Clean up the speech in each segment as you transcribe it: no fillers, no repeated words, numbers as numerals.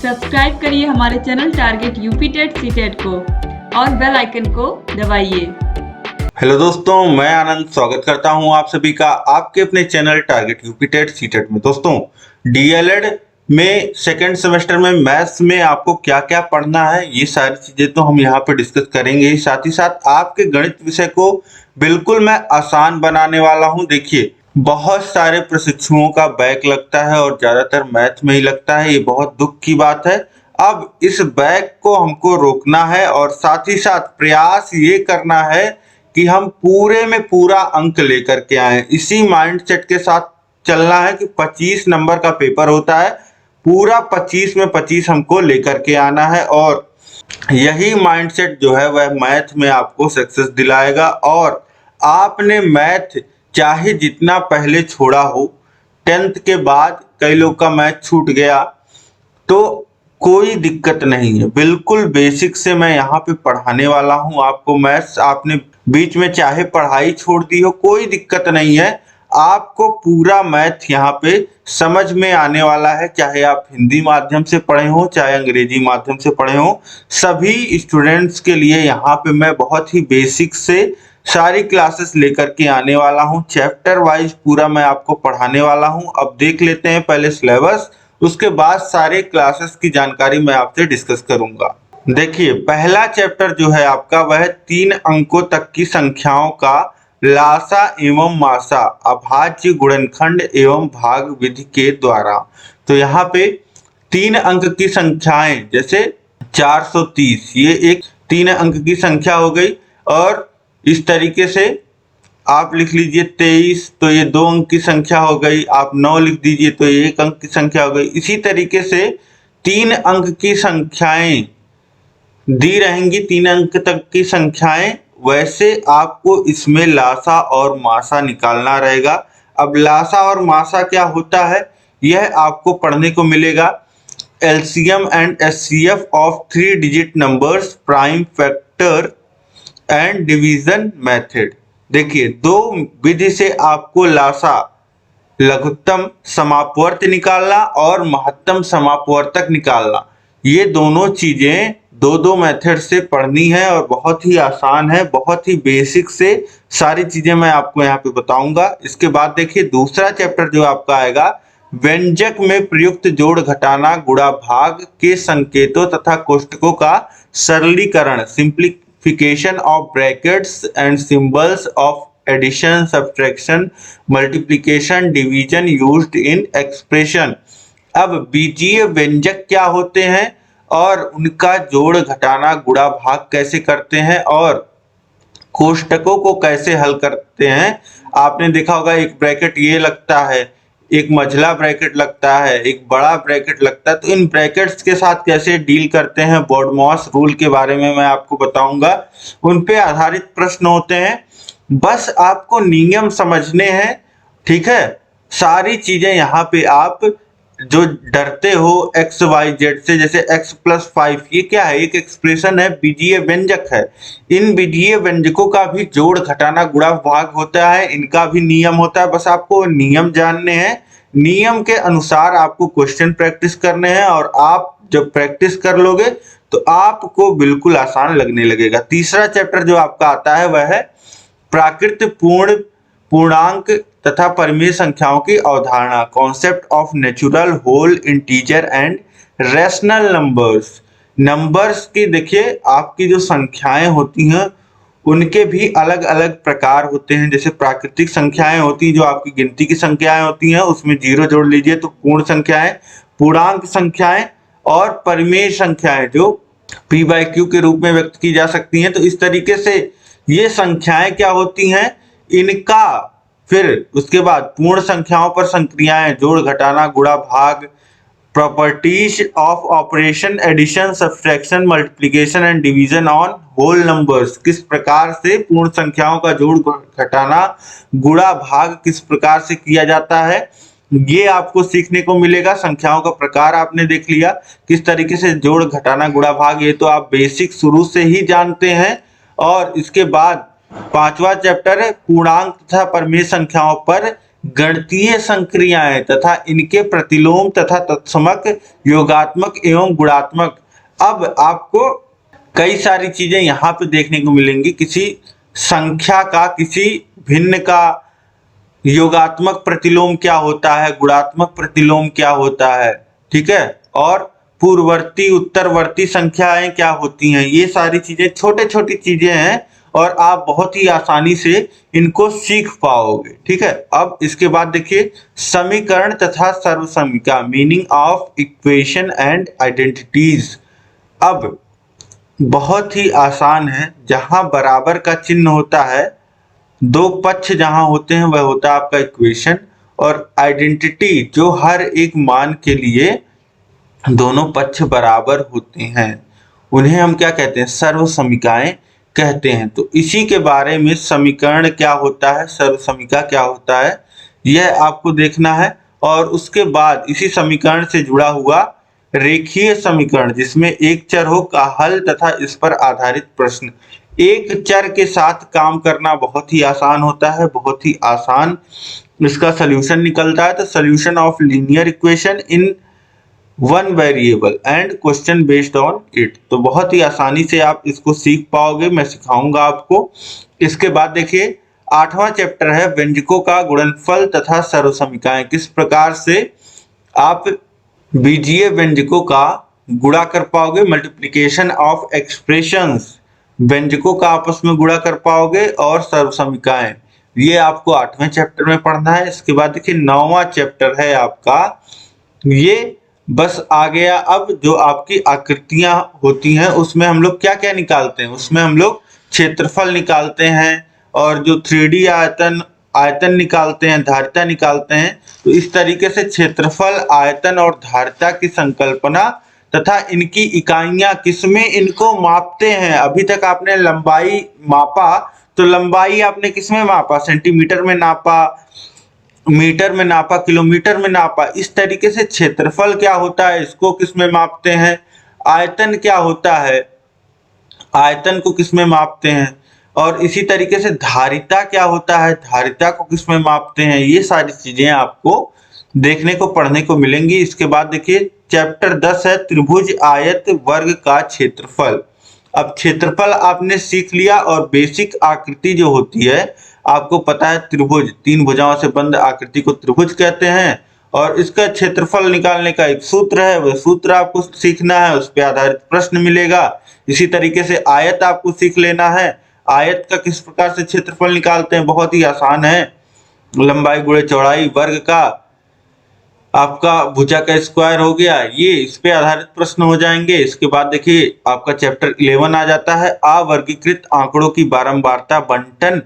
Subscribe करिए हमारे channel target UP TET CTET को और बेल आइकन को दबाइए। हेलो दोस्तों, मैं आनंद स्वागत करता हूं आप सभी का आपके अपने channel target UP TET CTET में। दोस्तों, डीएलएड में सेकंड सेमेस्टर में मैथ्स में आपको क्या क्या पढ़ना है, ये सारी चीजें तो हम यहाँ पे डिस्कस करेंगे। साथ ही साथ आपके गणित विषय को बिल्कुल मैं आसान बनाने वाला हूँ। देखिए, बहुत सारे प्रशिक्षुओं का बैक लगता है और ज्यादातर मैथ में ही लगता है, ये बहुत दुख की बात है। अब इस बैक को हमको रोकना है और साथ ही साथ प्रयास ये करना है कि हम पूरे में पूरा अंक लेकर के आए। इसी माइंडसेट के साथ चलना है कि 25 नंबर का पेपर होता है, पूरा 25 में 25 हमको लेकर के आना है और यही माइंडसेट जो है वह मैथ में आपको सक्सेस दिलाएगा। और आपने मैथ चाहे जितना पहले छोड़ा हो, 10th के बाद कई लोग का मैथ छूट गया तो कोई दिक्कत नहीं है। बिल्कुल बेसिक से मैं यहाँ पे पढ़ाने वाला हूँ आपको मैथ्स। आपने बीच में चाहे पढ़ाई छोड़ दी हो, कोई दिक्कत नहीं है, आपको पूरा मैथ यहाँ पे समझ में आने वाला है। चाहे आप हिंदी माध्यम से पढ़े हो, चाहे अंग्रेजी माध्यम से पढ़े हो, सभी स्टूडेंट्स के लिए यहाँ पे मैं बहुत ही बेसिक से सारी क्लासेस लेकर के आने वाला हूँ। चैप्टर वाइज पूरा मैं आपको पढ़ाने वाला हूँ। अब देख लेते हैं पहले सिलेबस, उसके बाद सारे क्लासेस की जानकारी मैं आपसे डिस्कस करूंगा। देखिए, पहला चैप्टर जो है आपका वह 3 अंकों तक की संख्याओं का लासा एवं मासा, अभाज्य, गुणनखंड एवं भाग विधि के द्वारा। तो यहाँ पे 3 अंक की संख्याएं, जैसे 430, ये एक 3 अंक की संख्या हो गई। और इस तरीके से आप लिख लीजिए 23, तो ये 2 अंक की संख्या हो गई। आप 9 लिख दीजिए तो ये 1 अंक की संख्या हो गई। इसी तरीके से 3 अंक की संख्याएं दी रहेंगी, 3 अंक तक की संख्याएं, वैसे आपको इसमें लासा और मासा निकालना रहेगा। अब लासा और मासा क्या होता है, यह आपको पढ़ने को मिलेगा। LCM and HCF of 3 digit numbers, prime factor and division method. देखिए, 2 विधि से आपको लासा, लघुत्तम समापवर्त निकालना और महत्तम समापवर्तक निकालना, ये दोनों चीजें 2 मेथड से पढ़नी है और बहुत ही आसान है। बहुत ही बेसिक से सारी चीजें मैं आपको यहाँ पे बताऊंगा। इसके बाद देखिए, दूसरा चैप्टर जो आपका आएगा, व्यंजक में प्रयुक्त जोड़, घटाना, गुणा, भाग के संकेतों तथा कोष्ठकों का सरलीकरण, simplification of brackets and symbols of addition, subtraction, multiplication, division used in expression. अब बीजीय व्यंजक क्या होते हैं और उनका जोड़, घटाना, गुणा, भाग कैसे करते हैं और कोष्ठकों को कैसे हल करते हैं। आपने देखा होगा, एक ब्रैकेट ये लगता है, एक मझला ब्रैकेट लगता है, एक बड़ा ब्रैकेट लगता है। तो इन ब्रैकेट्स के साथ कैसे डील करते हैं, बॉडमॉस रूल के बारे में मैं आपको बताऊंगा। उन पे आधारित प्रश्न होते हैं, बस आपको नियम समझने हैं, ठीक है। सारी चीजें यहाँ पे आप जो डरते हो एक्स वाई जेड से, जैसे x+5, ये क्या है, एक एक्सप्रेशन है, बीजीय व्यंजक है। इन बीजीय व्यंजकों का भी जोड़, घटाना, गुणा, भाग होता है, इनका भी नियम होता है। बस आपको नियम जानने हैं, नियम के अनुसार आपको क्वेश्चन प्रैक्टिस करने हैं और आप जब प्रैक्टिस कर लोगे तो आपको बिल्कुल आसान लगने लगेगा। तीसरा चैप्टर जो आपका आता है वह है प्राकृत, पूर्ण, पूर्णांक तथा परिमेय संख्याओं की अवधारणा, concept of natural, whole, integer and rational numbers. Numbers की देखिए, आपकी जो संख्याएं होती हैं उनके भी अलग अलग प्रकार होते हैं। जैसे प्राकृतिक संख्याएं होती हैं, जो आपकी गिनती की संख्याएं होती हैं, उसमें 0 जोड़ लीजिए तो पूर्ण संख्याएं, पूर्णांक संख्याएं और परिमेय संख्याएं जो p/q के रूप में व्यक्त की जा सकती हैं। तो इस तरीके से ये संख्याएं क्या होती हैं, इनका फिर उसके बाद पूर्ण संख्याओं पर संक्रियाएं, जोड़, घटाना, गुणा, भाग, properties of operation, addition, subtraction, multiplication and division on whole numbers, किस प्रकार से पूर्ण संख्याओं का जोड़, घटाना, गुणा, भाग किस प्रकार से किया जाता है, ये आपको सीखने को मिलेगा। संख्याओं का प्रकार आपने देख लिया, किस तरीके से जोड़, घटाना, गुणा, भाग, ये तो आप बेसिक शुरू से ही जानते हैं। और इसके बाद 5वां चैप्टर है पूर्णांक तथा परिमेय संख्याओं पर गणितीय संक्रियाएं तथा इनके प्रतिलोम तथा तत्समक योगात्मक एवं गुणात्मक। अब आपको कई सारी चीजें यहाँ पे देखने को मिलेंगी। किसी संख्या का, किसी भिन्न का योगात्मक प्रतिलोम क्या होता है, गुणात्मक प्रतिलोम क्या होता है, ठीक है, और पूर्ववर्ती उत्तरवर्ती संख्याएं क्या होती हैं। ये सारी चीजें छोटे छोटी चीजें हैं और आप बहुत ही आसानी से इनको सीख पाओगे, ठीक है। अब इसके बाद देखिए समीकरण तथा सर्वसमीका, meaning of equation and identities. अब बहुत ही आसान है। जहां बराबर का चिन्ह होता है, दो पक्ष जहां होते हैं, वह होता है आपका इक्वेशन, और आइडेंटिटी जो हर एक मान के लिए दोनों पक्ष बराबर होते हैं, उन्हें हम क्या कहते हैं, सर्वसमीकाएं कहते हैं। तो इसी के बारे में समीकरण क्या होता है, सर्वसमीका क्या होता है, यह आपको देखना है। और उसके बाद इसी समीकरण से जुड़ा हुआ रेखीय समीकरण, जिसमें एक चर हो का हल तथा इस पर आधारित प्रश्न। एक चर के साथ काम करना बहुत ही आसान होता है, बहुत ही आसान इसका सॉल्यूशन निकलता है। तो solution of linear equation in one variable and question based on it. तो बहुत ही आसानी से आप इसको सीख पाओगे, मैं सिखाऊंगा आपको। इसके बाद देखिए 8वां चैप्टर है व्यंजकों का गुणनफल तथा सर्वसमीकाएं। किस प्रकार से आप बीजीय व्यंजकों का गुणा कर पाओगे, मल्टीप्लिकेशन ऑफ एक्सप्रेशंस, व्यंजकों का आपस में गुणा कर पाओगे, और सर्वसमीकाएं, ये आपको 8वें चैप्टर में पढ़ना है। इसके बाद देखिए 9वां चैप्टर है आपका, ये बस आ गया। अब जो आपकी आकृतियां होती हैं उसमें हम लोग क्या क्या निकालते हैं, उसमें हम लोग क्षेत्रफल निकालते हैं, और जो 3D आयतन निकालते हैं, धारिता निकालते हैं। तो इस तरीके से क्षेत्रफल, आयतन और धारिता की संकल्पना तथा इनकी इकाइयां, किसमें इनको मापते हैं। अभी तक आपने लंबाई मापा, तो लंबाई आपने किसमें मापा, सेंटीमीटर में नापा, मीटर में नापा, किलोमीटर में नापा। इस तरीके से क्षेत्रफल क्या होता है, इसको किसमें मापते हैं। आयतन क्या होता है, आयतन को किसमें मापते हैं। और इसी तरीके से धारिता क्या होता है, धारिता को किसमें मापते हैं। ये सारी चीजें आपको देखने को, पढ़ने को मिलेंगी। इसके बाद देखिए चैप्टर 10 है त्रिभुज आयत वर्ग का क्षेत्रफल। अब क्षेत्रफल आपने सीख लिया, और बेसिक आकृति जो होती है आपको पता है, त्रिभुज, 3 भुजाओं से बंद आकृति को त्रिभुज कहते हैं। और इसका क्षेत्रफल निकालने का एक सूत्र है, वह सूत्र आपको सीखना है, उस पर आधारित प्रश्न मिलेगा। इसी तरीके से आयत आपको सीख लेना है। आयत का किस प्रकार से क्षेत्रफल निकालते हैं, बहुत ही आसान है, लंबाई गुणे चौड़ाई वर्ग का आपका भुजा का स्क्वायर हो गया, ये इस पे आधारित प्रश्न हो जाएंगे। इसके बाद देखिए आपका चैप्टर 11 आ जाता है अवर्गीकृत आंकड़ों की बारंबारता बंटन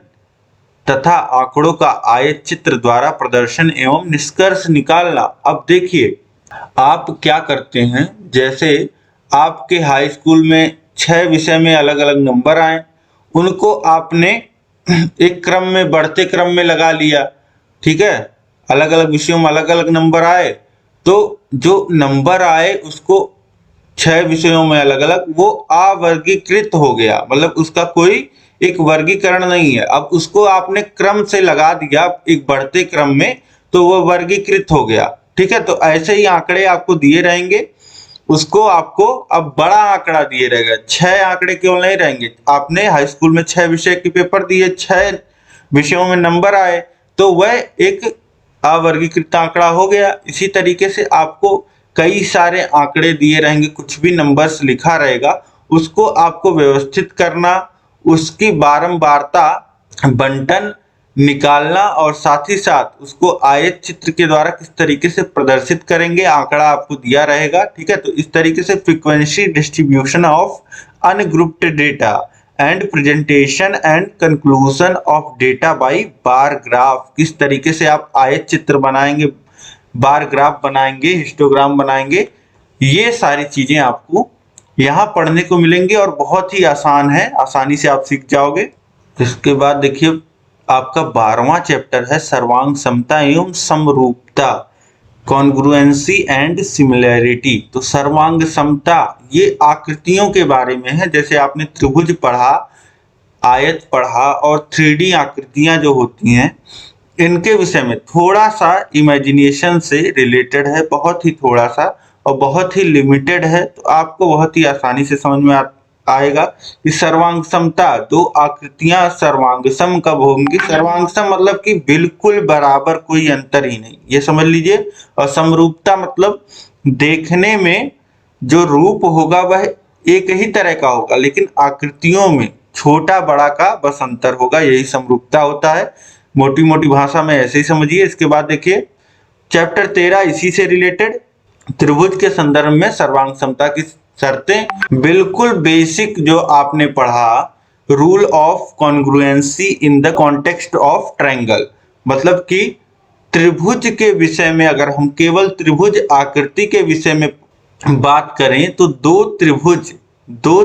तथा आंकड़ों का आयत चित्र द्वारा प्रदर्शन एवं निष्कर्ष निकालना। अब देखिए आप क्या करते हैं, जैसे आपके हाई स्कूल में 6 विषय में अलग अलग नंबर आए, उनको आपने एक क्रम में, बढ़ते क्रम में लगा लिया, ठीक है, अलग अलग विषयों में अलग अलग नंबर आए, तो जो नंबर आए उसको 6 विषयों में अलग अलग, वो अवर्गीकृत हो गया, मतलब उसका कोई एक वर्गीकरण नहीं है। अब उसको आपने क्रम से लगा दिया एक बढ़ते क्रम में, तो वो वर्गीकृत हो गया, ठीक है। तो ऐसे ही आंकड़े आपको दिए रहेंगे, उसको आपको अब बड़ा आंकड़ा दिए रहेगा। 6 आंकड़े केवल नहीं रहेंगे, आपने हाई स्कूल में 6 विषय के पेपर दिए, 6 विषयों में नंबर आए, तो वह एक अवर्गीकृत आंकड़ा हो गया। इसी तरीके से आपको कई सारे आंकड़े दिए रहेंगे, कुछ भी नंबर्स लिखा रहेगा, उसको आपको व्यवस्थित करना, उसकी बारंबारता बंटन निकालना, और साथ ही साथ उसको आयत चित्र के द्वारा किस तरीके से प्रदर्शित करेंगे, आंकड़ा आपको दिया रहेगा, ठीक है। तो इस तरीके से frequency distribution of ungrouped data and presentation and conclusion of data bye bar graph, किस तरीके से आप आयत चित्र बनाएंगे, बार ग्राफ बनाएंगे, हिस्टोग्राम बनाएंगे, ये सारी चीजें आपको यहाँ पढ़ने को मिलेंगे, और बहुत ही आसान है, आसानी से आप सीख जाओगे। इसके बाद देखिए आपका 12वां चैप्टर है सर्वांग समता एवं समरूपता, कॉन्ग्रुएंसी एंड सिमिलैरिटी। तो सर्वांग समता ये आकृतियों के बारे में है, जैसे आपने त्रिभुज पढ़ा, आयत पढ़ा, और 3D आकृतियां जो होती हैं इनके विषय में थोड़ा सा इमेजिनेशन से रिलेटेड है, बहुत ही थोड़ा सा और बहुत ही लिमिटेड है, तो आपको बहुत ही आसानी से समझ में आएगा कि सर्वांग समता, दो आकृतियां सर्वांग सम कब होंगी। सर्वांग सम मतलब कि बिल्कुल बराबर, कोई अंतर ही नहीं, ये समझ लीजिए। और समरूपता मतलब देखने में जो रूप होगा वह एक ही तरह का होगा, लेकिन आकृतियों में छोटा बड़ा का बस अंतर होगा, यही समरूपता होता है। मोटी मोटी भाषा में ऐसे ही समझिए। इसके बाद देखिए चैप्टर 13 इसी से रिलेटेड, त्रिभुज के संदर्भ में सर्वांग समता की शर्तें। बिल्कुल बेसिक जो आपने पढ़ा, rule of congruency in the context of triangle, मतलब कि त्रिभुज के विषय में अगर हम केवल त्रिभुज आकृति के विषय में बात करें तो दो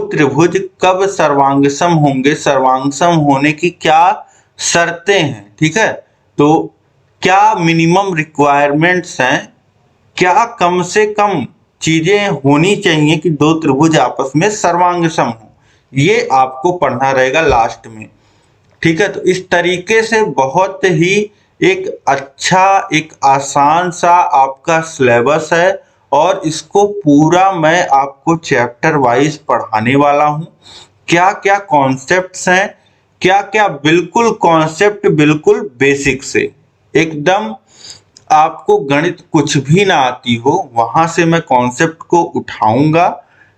त्रिभुज कब सर्वांगसम होंगे, सर्वांगसम होने की क्या शर्तें हैं, ठीक है। तो क्या मिनिमम रिक्वायरमेंट्स हैं, क्या कम से कम चीजें होनी चाहिए कि दो त्रिभुज आपस में सर्वांगसम हो, ये आपको पढ़ना रहेगा लास्ट में, ठीक है। तो इस तरीके से बहुत ही एक अच्छा, एक आसान सा आपका सिलेबस है और इसको पूरा मैं आपको चैप्टर वाइज पढ़ाने वाला हूं। क्या क्या कॉन्सेप्ट्स हैं, क्या क्या बिल्कुल कॉन्सेप्ट बिल्कुल बेसिक से, एकदम आपको गणित कुछ भी ना आती हो वहां से मैं कॉन्सेप्ट को उठाऊंगा,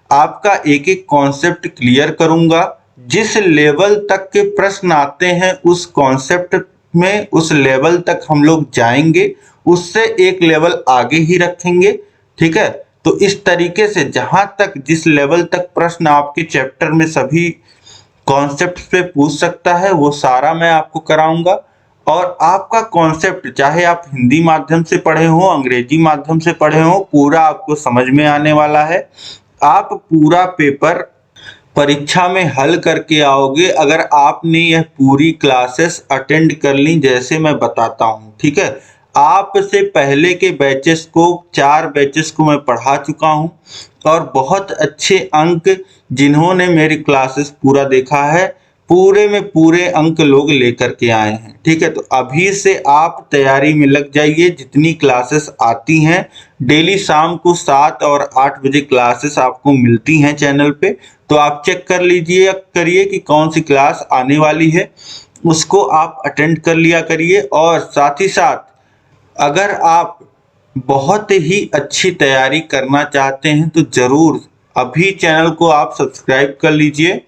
आपका एक एक कॉन्सेप्ट क्लियर करूंगा। जिस लेवल तक के प्रश्न आते हैं उस कॉन्सेप्ट में उस लेवल तक हम लोग जाएंगे, उससे एक लेवल आगे ही रखेंगे, ठीक है। तो इस तरीके से जहां तक जिस लेवल तक प्रश्न आपके चैप्टर में सभी कॉन्सेप्ट पे पूछ सकता है वो सारा मैं आपको कराऊंगा। और आपका कॉन्सेप्ट चाहे आप हिंदी माध्यम से पढ़े हो, अंग्रेजी माध्यम से पढ़े हो, पूरा आपको समझ में आने वाला है। आप पूरा पेपर परीक्षा में हल करके आओगे अगर आपने यह पूरी क्लासेस अटेंड कर ली जैसे मैं बताता हूँ, ठीक है। आपसे पहले के बैचेस को, 4 बैचेस को मैं पढ़ा चुका हूँ और बहुत अच्छे अंक जिन्होंने मेरी क्लासेस पूरा देखा है, पूरे में पूरे अंक लोग लेकर के आए हैं, ठीक है। तो अभी से आप तैयारी में लग जाइए। जितनी क्लासेस आती हैं डेली शाम को 7 और 8 बजे क्लासेस आपको मिलती हैं चैनल पे, तो आप चेक कर लीजिए, करिए कि कौन सी क्लास आने वाली है, उसको आप अटेंड कर लिया करिए। और साथ ही साथ अगर आप बहुत ही अच्छी तैयारी करना चाहते हैं तो जरूर अभी चैनल को आप सब्सक्राइब कर लीजिए।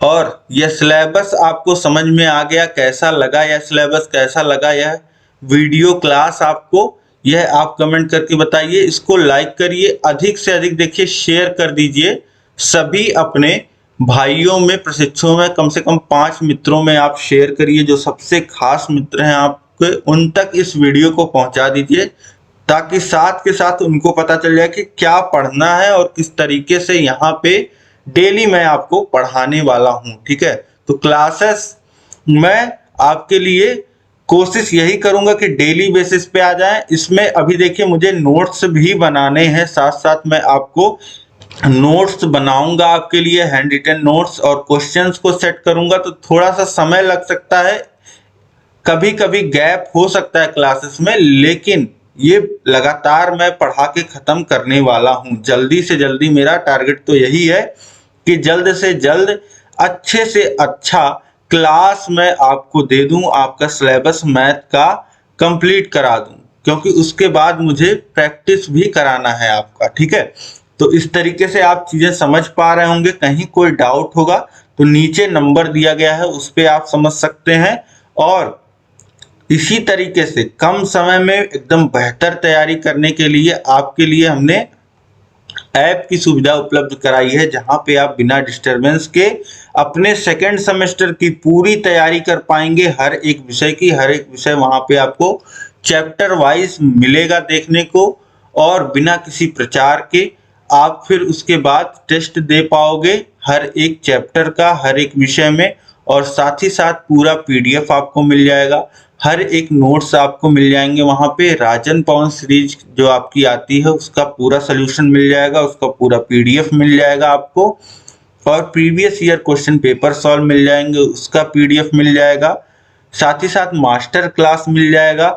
और यह सिलेबस आपको समझ में आ गया, कैसा लगा यह सिलेबस, कैसा लगा यह वीडियो क्लास आपको, यह आप कमेंट करके बताइए। इसको लाइक करिए, अधिक से अधिक देखिए शेयर कर दीजिए सभी अपने भाइयों में, प्रशिक्षुओं में, कम से कम 5 मित्रों में आप शेयर करिए। जो सबसे खास मित्र हैं आपके उन तक इस वीडियो को पहुंचा दीजिए ताकि साथ के साथ उनको पता चल जाए कि क्या पढ़ना है और किस तरीके से यहाँ पे डेली मैं आपको पढ़ाने वाला हूँ, ठीक है। तो क्लासेस मैं आपके लिए कोशिश यही करूंगा कि डेली बेसिस पे आ जाए। इसमें अभी देखिए मुझे नोट्स भी बनाने हैं, साथ साथ मैं आपको नोट्स बनाऊंगा आपके लिए, हैंड रिटन नोट्स, और क्वेश्चंस को सेट करूंगा, तो थोड़ा सा समय लग सकता है, कभी कभी गैप हो सकता है क्लासेस में, लेकिन ये लगातार मैं पढ़ा के खत्म करने वाला हूं। जल्दी से जल्दी मेरा टारगेट तो यही है कि जल्द से जल्द अच्छे से अच्छा क्लास मैं आपको दे दूं, आपका सिलेबस मैथ का कंप्लीट करा दूं, क्योंकि उसके बाद मुझे प्रैक्टिस भी कराना है आपका, ठीक है। तो इस तरीके से आप चीजें समझ पा रहे होंगे। कहीं कोई डाउट होगा तो नीचे नंबर दिया गया है उस पर आप समझ सकते हैं। और इसी तरीके से कम समय में एकदम बेहतर तैयारी करने के लिए आपके लिए हमने ऐप की सुविधा उपलब्ध कराई है, जहां पे आप बिना डिस्टरबेंस के अपने सेकेंड सेमेस्टर की पूरी तैयारी कर पाएंगे। हर एक विषय की, हर एक विषय वहां पे आपको चैप्टर वाइज मिलेगा देखने को, और बिना किसी प्रचार के आप फिर उसके बाद टेस्ट दे पाओगे हर एक चैप्टर का, हर एक विषय में। और साथ ही साथ पूरा पीडीएफ आपको मिल जाएगा, हर एक नोट्स आपको मिल जाएंगे वहां पे। राजन पवन सीरीज जो आपकी आती है उसका पूरा सोल्यूशन मिल जाएगा, उसका पूरा पीडीएफ मिल जाएगा आपको, और previous year question paper solve मिल जाएंगे, उसका पीडीएफ मिल जाएगा। साथ ही साथ मास्टर क्लास मिल जाएगा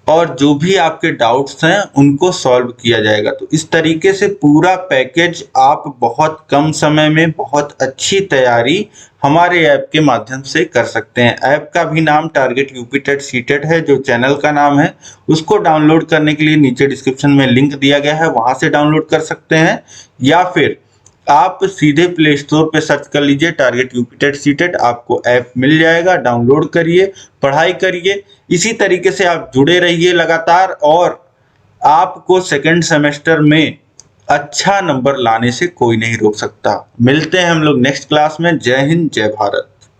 और जो भी आपके डाउट्स हैं उनको सॉल्व किया जाएगा। तो इस तरीके से पूरा पैकेज आप बहुत कम समय में बहुत अच्छी तैयारी हमारे ऐप के माध्यम से कर सकते हैं। ऐप का भी नाम टारगेट यूपी टेट सीटेट है, जो चैनल का नाम है। उसको डाउनलोड करने के लिए नीचे डिस्क्रिप्शन में लिंक दिया गया है, वहां से डाउनलोड कर सकते हैं, या फिर आप सीधे प्ले स्टोर पे सर्च कर लीजिए टारगेट यूपी टेट सीटेट, आपको ऐप मिल जाएगा। डाउनलोड करिए, पढ़ाई करिए। इसी तरीके से आप जुड़े रहिए लगातार, और आपको सेकंड सेमेस्टर में अच्छा नंबर लाने से कोई नहीं रोक सकता। मिलते हैं हम लोग नेक्स्ट क्लास में। जय हिंद, जय भारत।